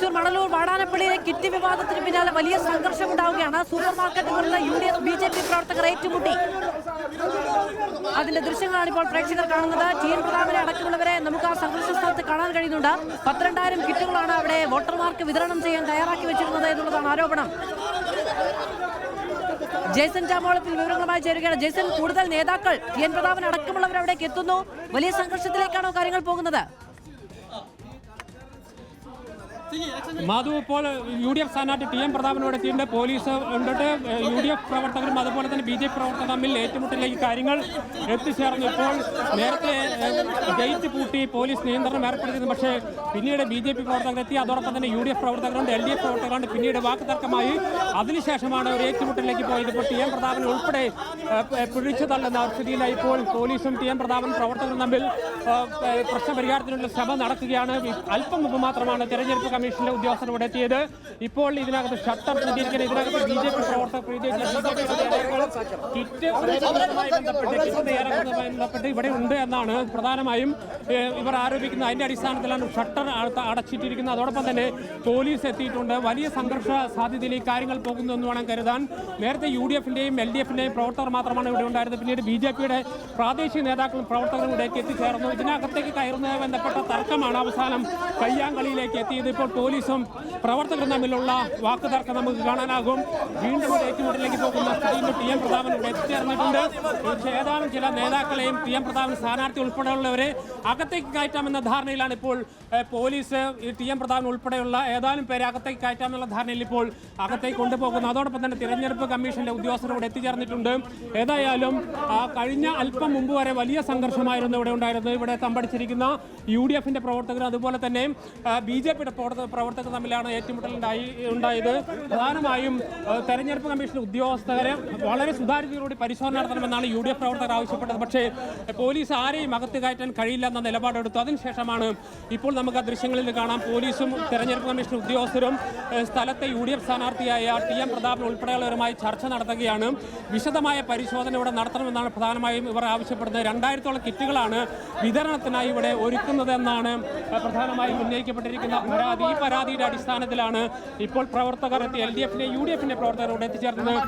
Thrissur Manalur വാടാനപ്പള്ളിയിലെ kit വിവാദത്തിന് പിന്നാലെ വലിയ സംഘർഷമുണ്ടാവുകയാണ്. സൂപ്പർ മാർക്കറ്റുകളിലെ UDF BJP പ്രവർത്തകർ ഏറ്റുമുട്ടി. അതിന്റെ ദൃശ്യങ്ങളാണ് ഇപ്പോൾ പ്രേക്ഷകർ കാണുന്നത്. TN പ്രതാപനെ അടക്കമുള്ളവരെ നമുക്ക് ആ സംഘർഷ സ്ഥലത്ത് കാണാൻ കഴിയുന്നുണ്ട്. 12,000 കിറ്റുകളാണ് അവിടെ വോട്ടർമാർക്ക് വിതരണം ചെയ്യാൻ തയ്യാറാക്കി വെച്ചിരുന്നത് എന്നുള്ളതാണ് ആരോപണം. ജേസൺ ചാമോളത്തിൽ വിവരങ്ങളുമായി ചേരുകയാണ്. ജേസൺ, കൂടുതൽ നേതാക്കൾ TN പ്രതാപൻ അടക്കമുള്ളവർ അവിടേക്ക് എത്തുന്നു. വലിയ സംഘർഷത്തിലേക്കാണോ കാര്യങ്ങൾ പോകുന്നത്? മാധു, ഇപ്പോൾ UDF സ്ഥാനാർത്ഥി TN പ്രതാപനോട് എത്തിയിട്ടുണ്ട്. പോലീസ് ഉണ്ടിട്ട് UDF പ്രവർത്തകരും അതുപോലെ തന്നെ BJP പ്രവർത്തകർ തമ്മിൽ ഏറ്റുമുട്ടലിലേക്ക് കാര്യങ്ങൾ എത്തിച്ചേർന്നു. ഇപ്പോൾ നേരത്തെ ഗേറ്റ് പൂട്ടി പോലീസ് നിയന്ത്രണം ഏർപ്പെടുത്തിയിരുന്നു. പക്ഷേ പിന്നീട് BJP പ്രവർത്തകർ എത്തി. അതോടൊപ്പം തന്നെ UDF പ്രവർത്തകരുണ്ട്, LDF പ്രവർത്തകരുണ്ട്. പിന്നീട് വാക്കുതർക്കമായി അതിനുശേഷമാണ് ഒരു ഏറ്റുമുട്ടലിലേക്ക് പോയത്. ഇപ്പോൾ TN പ്രതാപൻ ഉൾപ്പെടെ പിടിച്ചു തള്ളുന്ന സ്ഥിതിയിലായി. ഇപ്പോൾ പോലീസും TN പ്രതാപൻ പ്രവർത്തകരും തമ്മിൽ പ്രശ്നപരിഹാരത്തിനുള്ള ശ്രമം നടക്കുകയാണ്. അല്പം മുമ്പ് മാത്രമാണ് തെരഞ്ഞെടുപ്പ് കമ്മീഷന്റെ ഉദ്യോഗസ്ഥർ ഇവിടെ എത്തിയത്. ഇപ്പോൾ ഇതിനകത്ത് ഷട്ടർ പൂട്ടിയിരിക്കുന്ന ഇതിനകത്ത് BJP പ്രവർത്തകർ കിറ്റ് ബന്ധപ്പെട്ട് ഇവിടെ ഉണ്ട് എന്നാണ് പ്രധാനമായും ഇവർ ആരോപിക്കുന്നത്. അതിന്റെ അടിസ്ഥാനത്തിലാണ് ഷട്ടർ അടച്ചിട്ടിരിക്കുന്നത്. അതോടൊപ്പം തന്നെ പോലീസ് എത്തിയിട്ടുണ്ട്. വലിയ സംഘർഷ സാധ്യതയിലേക്ക് കാര്യങ്ങൾ പോകുന്നു എന്ന് വേണം കരുതാൻ. നേരത്തെ UDF-ന്റെയും LDF-ന്റെയും പ്രവർത്തകർ മാത്രമാണ് ഇവിടെ ഉണ്ടായിരുന്നത്. പിന്നീട് BJP-യുടെ പ്രാദേശിക നേതാക്കളും പ്രവർത്തകരും ഇവിടേക്ക് എത്തിച്ചേർന്നു. ഇതിനകത്തേക്ക് കയറുന്നതുമായി ബന്ധപ്പെട്ട തർക്കമാണ് അവസാനം കയ്യാങ്കളിയിലേക്ക് എത്തിയത്. ഇപ്പോൾ പോലീസും പ്രവർത്തകരും തമ്മിലുള്ള വാക്കുതർക്കം നമുക്ക് കാണാനാകും. വീണ്ടും ഏറ്റുമുട്ടലിലേക്ക് പോകുന്ന സ്ഥിതിയിൽ TN പ്രതാപൻ ഇവിടെ എത്തിച്ചേർന്നിട്ടുണ്ട്. ഏതാനും ചില നേതാക്കളെയും TN പ്രതാപൻ സ്ഥാനാർത്ഥി ഉൾപ്പെടെയുള്ളവരെ അകത്തേക്ക് കയറ്റാമെന്ന ധാരണയിലാണ് ഇപ്പോൾ പോലീസ്. TN പ്രതാപൻ ഉൾപ്പെടെയുള്ള ഏതാനും പേരെ അകത്തേക്ക് കയറ്റാമെന്നുള്ള ധാരണയിൽ ഇപ്പോൾ അകത്തേക്ക് കൊണ്ടുപോകുന്നു. അതോടൊപ്പം തന്നെ തിരഞ്ഞെടുപ്പ് കമ്മീഷന്റെ ഉദ്യോഗസ്ഥർ ഇവിടെ എത്തിച്ചേർന്നിട്ടുണ്ട്. ഏതായാലും കഴിഞ്ഞ അല്പം മുമ്പ് വരെ വലിയ സംഘർഷമായിരുന്നു ഇവിടെ ഉണ്ടായിരുന്നത്. ഇവിടെ തമ്പടിച്ചിരിക്കുന്ന UDF-ന്റെ പ്രവർത്തകർ അതുപോലെ തന്നെ BJP-യുടെ പ്രവർത്തകർ തമ്മിലാണ് ഏറ്റുമുട്ടൽ ഉണ്ടായത്. പ്രധാനമായും തെരഞ്ഞെടുപ്പ് കമ്മീഷൻ ഉദ്യോഗസ്ഥരെ വളരെ സുതാര്യതയോടെ പരിശോധന നടത്തണമെന്നാണ് UDF പ്രവർത്തകർ ആവശ്യപ്പെട്ടത്. പക്ഷേ പോലീസ് ആരെയും അകത്ത് കയറ്റാൻ കഴിയില്ല എന്ന നിലപാടെടുത്തു. അതിനുശേഷമാണ് ഇപ്പോൾ നമുക്ക് ആ ദൃശ്യങ്ങളിൽ കാണാം പോലീസും തെരഞ്ഞെടുപ്പ് കമ്മീഷൻ ഉദ്യോഗസ്ഥരും സ്ഥലത്തെ UDF സ്ഥാനാർത്ഥിയായ TN പ്രതാപൻ ഉൾപ്പെടെയുള്ളവരുമായി ചർച്ച നടത്തുകയാണ്. വിശദമായ പരിശോധന ഇവിടെ നടത്തണമെന്നാണ് പ്രധാനമായും ഇവർ ആവശ്യപ്പെടുന്നത്. 2000-ഓളം കിറ്റുകളാണ് വിതരണത്തിനായി ഇവിടെ ഒരുക്കുന്നത് എന്നാണ് പ്രധാനമായും ഉന്നയിക്കപ്പെട്ടിരിക്കുന്ന പരാതി. ഈ പരാതിയുടെ അടിസ്ഥാനത്തിലാണ് ഇപ്പോൾ പ്രവർത്തകർ എത്തി. LDF-ന്റെ UDF-ന്റെ പ്രവർത്തകർ ഇവിടെ എത്തിച്ചേർന്നത്.